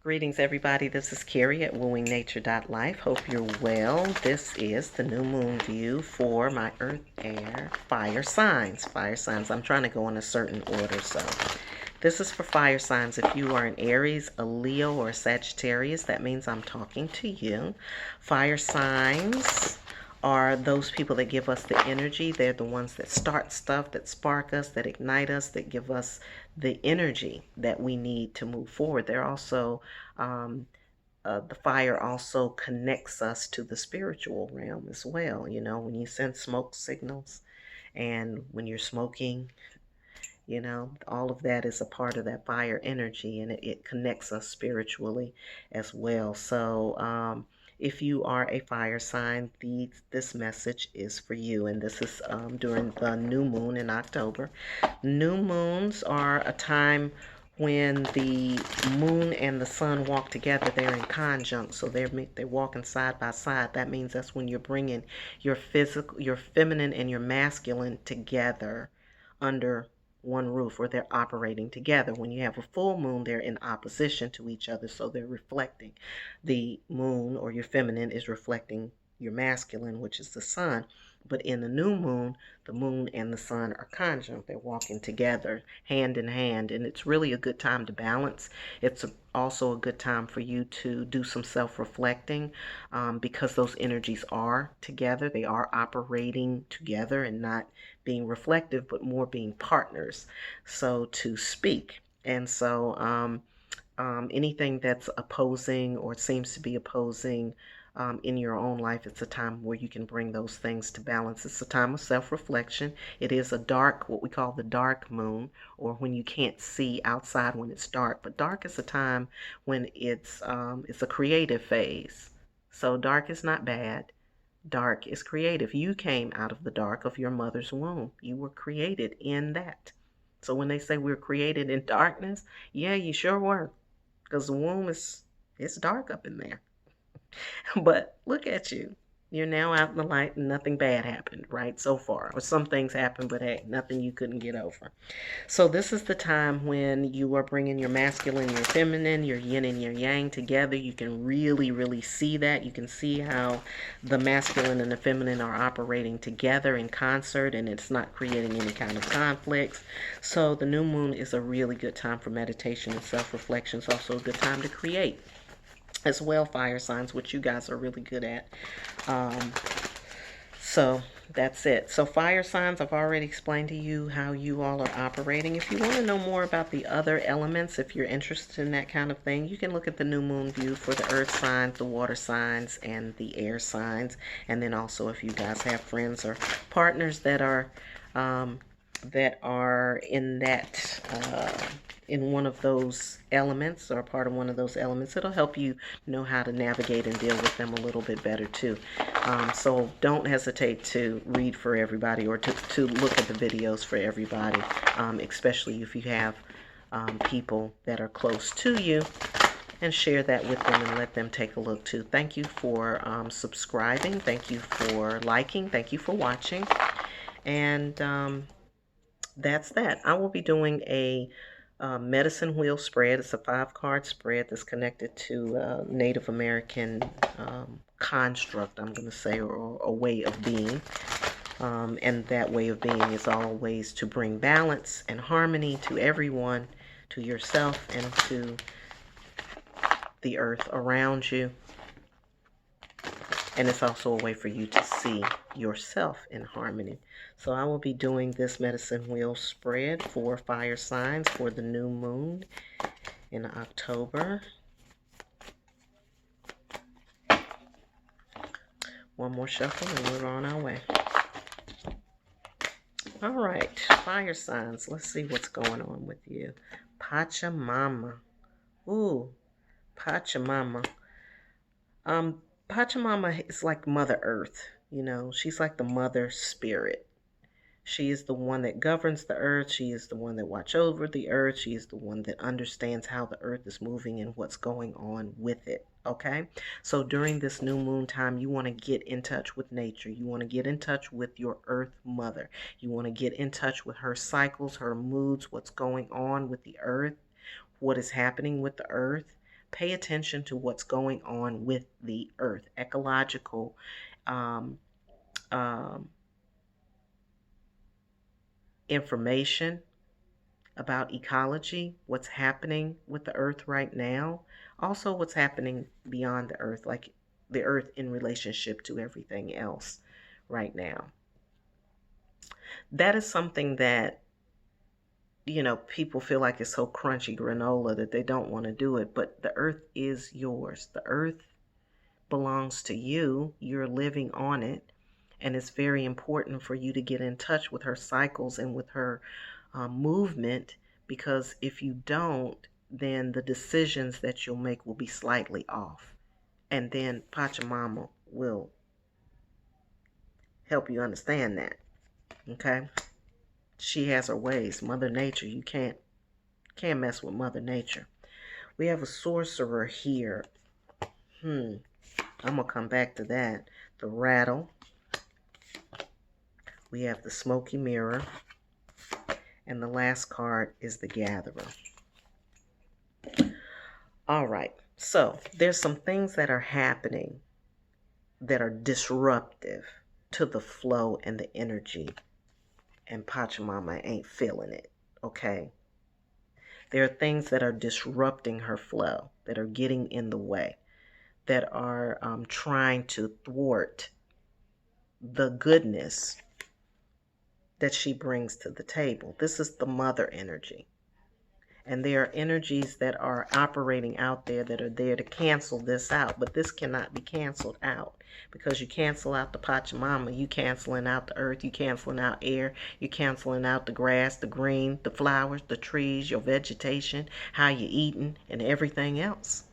Greetings, everybody. This is Carrie at wooingnature.life. Hope you're well. This is the new moon view for my earth, air, fire signs. Fire signs. I'm trying to go in a certain order, so this is for fire signs. If you are an Aries, a Leo, or a Sagittarius, that means I'm talking to you. Fire signs are those people that give us the energy. They're the ones that start stuff, that spark us, that ignite us, that give us the energy that we need to move forward. They're also, the fire also connects us to the spiritual realm as well. You know, when you send smoke signals and when you're smoking, you know, all of that is a part of that fire energy, and it connects us spiritually as well. So, if you are a fire sign, this message is for you. And this is during the new moon in October. New moons are a time when the moon and the sun walk together. They're in conjunct, so they're walking side by side. That means that's when you're bringing your physical, your feminine, and your masculine together under one roof, or they're operating together. When you have a full moon, they're in opposition to each other, so they're reflecting. The moon, or your feminine, is reflecting your masculine, which is the sun. But in the new moon, the moon and the sun are conjunct. They're walking together, hand in hand, and it's really a good time to balance. It's also a good time for you to do some self-reflecting, because those energies are together. They are operating together and not being reflective, but more being partners, so to speak. And so anything that's opposing or seems to be opposing in your own life, it's a time where you can bring those things to balance. It's a time of self-reflection. It is a dark, what we call the dark moon, or when you can't see outside when it's dark. But dark is a time when it's a creative phase. So dark is not bad. Dark is creative. You came out of the dark of your mother's womb. You were created in that. So when they say we're created in darkness, yeah, you sure were. Because the womb it's dark up in there. But look at you. You're now out in the light and nothing bad happened, right? So far. Or some things happened, but hey, nothing you couldn't get over. So this is the time when you are bringing your masculine, your feminine, your yin and your yang together. You can really, really see that. You can see how the masculine and the feminine are operating together in concert, and it's not creating any kind of conflicts. So the new moon is a really good time for meditation and self-reflection. It's also a good time to create as well, fire signs, which you guys are really good at. So that's it. So fire signs, I've already explained to you how you all are operating. If you want to know more about the other elements, if you're interested in that kind of thing, you can look at the new moon view for the earth signs, the water signs, and the air signs. And then also, if you guys have friends or partners that are in that in one of those elements, or part of one of those elements, it'll help you know how to navigate and deal with them a little bit better too. So don't hesitate to read for everybody, or to look at the videos for everybody, especially if you have people that are close to you, and share that with them and let them take a look too. Thank you for subscribing. Thank you for liking. Thank you for watching. And that's that. I will be doing a medicine wheel spread. It's a 5-card spread that's connected to Native American construct, I'm going to say, or a way of being. And that way of being is always to bring balance and harmony to everyone, to yourself, and to the earth around you. And it's also a way for you to see yourself in harmony. So I will be doing this medicine wheel spread for fire signs for the new moon in October. One more shuffle and we're on our way. All right, fire signs. Let's see what's going on with you. Pachamama. Ooh, Pachamama. Pachamama is like Mother Earth, you know. She's like the mother spirit. She is the one that governs the earth. She is the one that watches over the earth. She is the one that understands how the earth is moving and what's going on with it, okay? So during this new moon time, you want to get in touch with nature. You want to get in touch with your earth mother. You want to get in touch with her cycles, her moods, what's going on with the earth, what is happening with the earth. pay attention to what's going on with the earth, ecological um, um, information about ecology, what's happening with the earth right now, also what's happening beyond the earth, like the earth in relationship to everything else right now. That is something that, people feel like it's so crunchy granola that they don't want to do it, but the earth is yours. The earth belongs to you. You're living on it. And it's very important for you to get in touch with her cycles and with her movement, because if you don't, then the decisions that you'll make will be slightly off. And then Pachamama will help you understand that. Okay? She has her ways. Mother Nature, you can't mess with Mother Nature. We have a sorcerer here. I'm going to come back to that. The rattle. We have the smoky mirror. And the last card is the gatherer. All right. So there's some things that are happening that are disruptive to the flow and the energy. And Pachamama ain't feeling it. Okay. There are things that are disrupting her flow, that are getting in the way, that are trying to thwart the goodness that she brings to the table. This is the mother energy. And there are energies that are operating out there that are there to cancel this out. But this cannot be canceled out, because you cancel out the Pachamama, you canceling out the earth, you canceling out air, you canceling out the grass, the green, the flowers, the trees, your vegetation, how you eating, and everything else.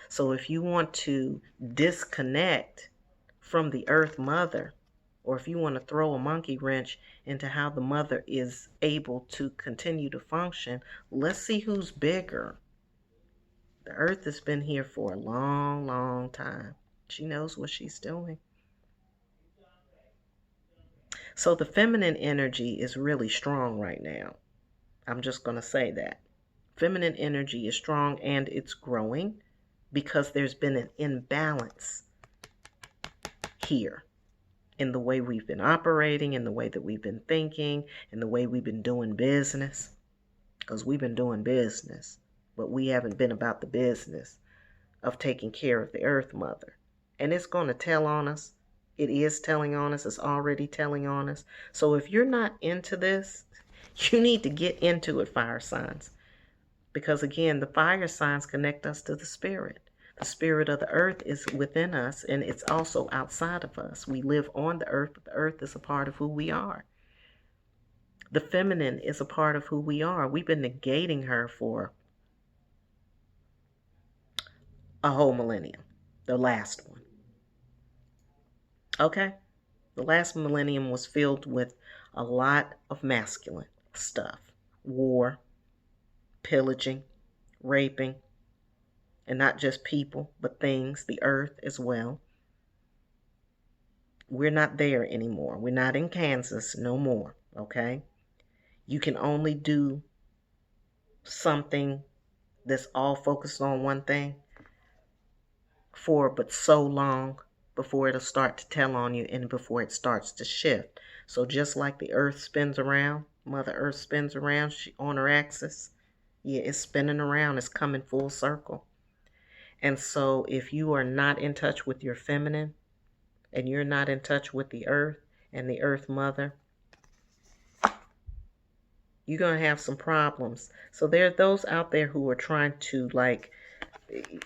So if you want to disconnect from the earth mother, or if you want to throw a monkey wrench into how the mother is able to continue to function, let's see who's bigger. The earth has been here for a long, long time. She knows what she's doing. So the feminine energy is really strong right now. I'm just going to say that. Feminine energy is strong, and it's growing because there's been an imbalance here in the way we've been operating, in the way that we've been thinking, in the way we've been doing business. Because we've been doing business, but we haven't been about the business of taking care of the earth mother. And it's going to tell on us. It is telling on us. It's already telling on us. So if you're not into this, you need to get into it, fire signs. Because again, the fire signs connect us to the spirit. The spirit of the earth is within us, and it's also outside of us. We live on the earth, but the earth is a part of who we are. The feminine is a part of who we are. We've been negating her for a whole millennium. The last one. Okay? The last millennium was filled with a lot of masculine stuff. War, pillaging, raping, and not just people, but things, the earth as well. We're not there anymore. We're not in Kansas no more, okay? You can only do something that's all focused on one thing for but so long before it'll start to tell on you and before it starts to shift. So just like the earth spins around, Mother Earth spins around on her axis, yeah, it's spinning around, it's coming full circle. And so if you are not in touch with your feminine, and you're not in touch with the earth and the earth mother, you're going to have some problems. So there are those out there who are trying to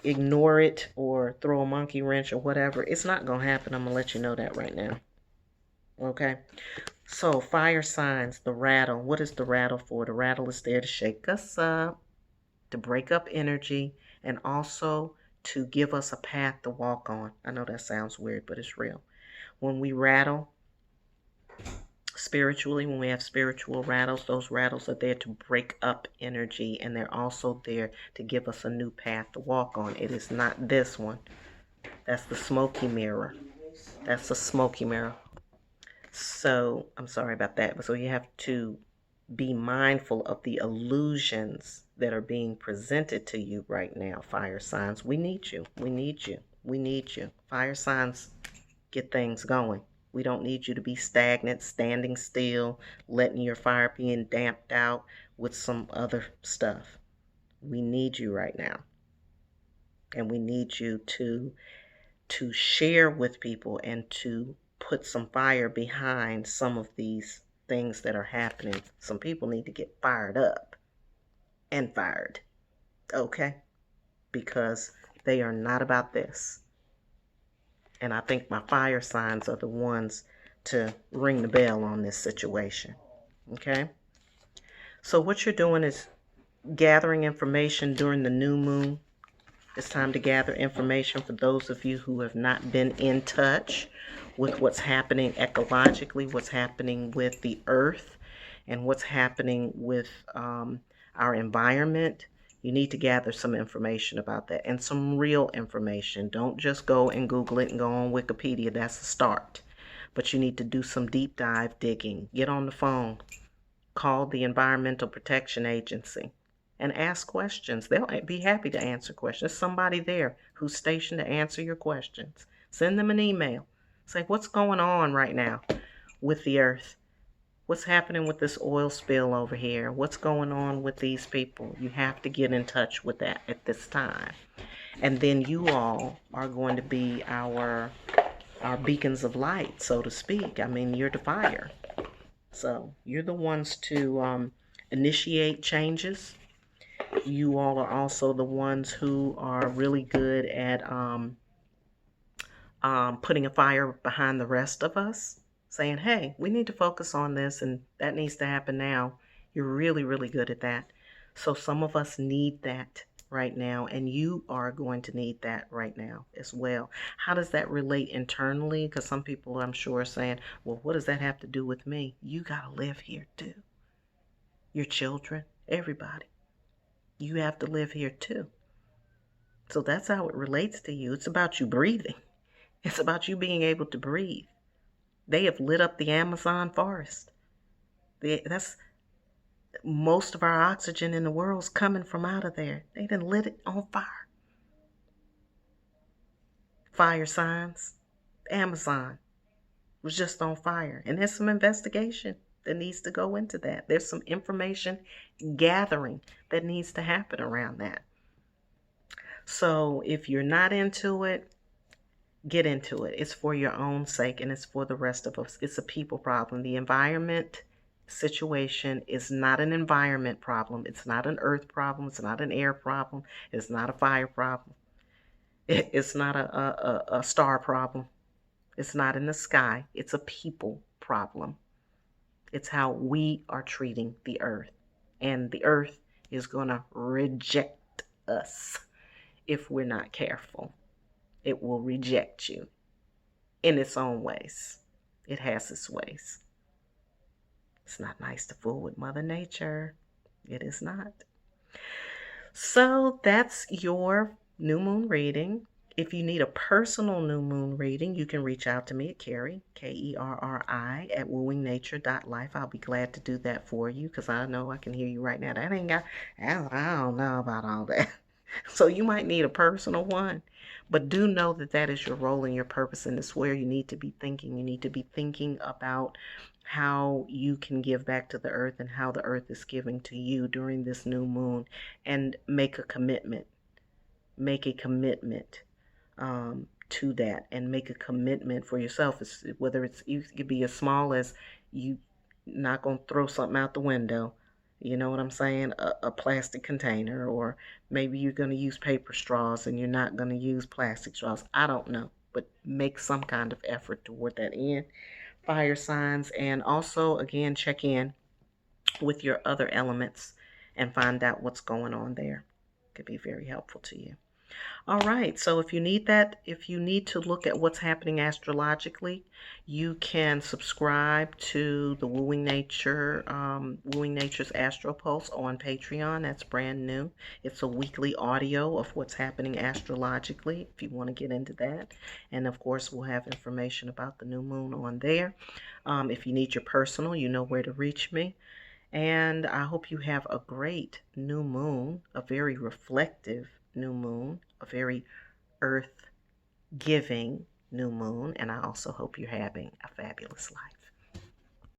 ignore it or throw a monkey wrench or whatever. It's not going to happen. I'm going to let you know that right now. Okay. So fire signs, the rattle. What is the rattle for? The rattle is there to shake us up, to break up energy, and also to give us a path to walk on. I know that sounds weird, but it's real. When we rattle spiritually, when we have spiritual rattles, those rattles are there to break up energy, and they're also there to give us a new path to walk on. It is not this one. That's the smoky mirror. That's the smoky mirror. So I'm sorry about that. But so you have to be mindful of the illusions that are being presented to you right now, fire signs. We need you. We need you. We need you. Fire signs get things going. We don't need you to be stagnant, standing still, letting your fire being damped out with some other stuff. We need you right now. And we need you to share with people and to put some fire behind some of these things that are happening. Some people need to get fired up and fired. Okay? Because they are not about this. And I think my fire signs are the ones to ring the bell on this situation. Okay? So what you're doing is gathering information during the new moon. It's time to gather information for those of you who have not been in touch with what's happening ecologically, what's happening with the earth, and what's happening with our environment. You need to gather some information about that, and some real information. Don't just go and Google it and go on Wikipedia. That's the start. But you need to do some deep dive digging. Get on the phone. Call the Environmental Protection Agency and ask questions. They'll be happy to answer questions. There's somebody there who's stationed to answer your questions. Send them an email. Say, what's going on right now with the earth? What's happening with this oil spill over here? What's going on with these people? You have to get in touch with that at this time. And then you all are going to be our beacons of light, so to speak. I mean, you're the fire. So you're the ones to initiate changes. You all are also the ones who are really good at putting a fire behind the rest of us, saying, hey, we need to focus on this and that needs to happen now. You're really, really good at that. So some of us need that right now, and you are going to need that right now as well. How does that relate internally? Because some people, I'm sure, are saying, well, what does that have to do with me? You got to live here too. Your children, everybody. You have to live here too. So that's how it relates to you. It's about you breathing. It's about you being able to breathe. They have lit up the Amazon forest. That's most of our oxygen in the world's coming from out of there. They done lit it on fire. Fire signs. Amazon was just on fire. And there's some investigation that needs to go into that. There's some information gathering that needs to happen around that. So if you're not into it, get into it. It's for your own sake and it's for the rest of us. It's a people problem. The environment situation is not an environment problem. It's not an earth problem. It's not an air problem. It's not a fire problem. It's not a star problem. It's not in the sky. It's a people problem. It's how we are treating the earth. And the earth is going to reject us if we're not careful. It will reject you in its own ways. It has its ways. It's not nice to fool with Mother Nature. It is not. So that's your new moon reading. If you need a personal new moon reading, you can reach out to me at Kerri, Kerri, at wooingnature.life. I'll be glad to do that for you because I know I can hear you right now. I don't know about all that. So you might need a personal one. But do know that that is your role and your purpose, and it's where you need to be thinking. You need to be thinking about how you can give back to the earth and how the earth is giving to you during this new moon, and make a commitment. Make a commitment to that, and make a commitment for yourself. Whether it could be as small as you not going to throw something out the window. You know what I'm saying? A plastic container, or maybe you're going to use paper straws and you're not going to use plastic straws. I don't know, but make some kind of effort toward that end. Fire signs, and also, again, check in with your other elements and find out what's going on there. Could be very helpful to you. All right, so if you need to look at what's happening astrologically, you can subscribe to the Wooing Nature's Astro Pulse on Patreon. That's brand new. It's a weekly audio of what's happening astrologically, if you want to get into that. And of course, we'll have information about the new moon on there. If you need your personal, you know where to reach me. And I hope you have a great new moon, a very reflective new moon, a very earth giving new moon. And I also hope you're having a fabulous life.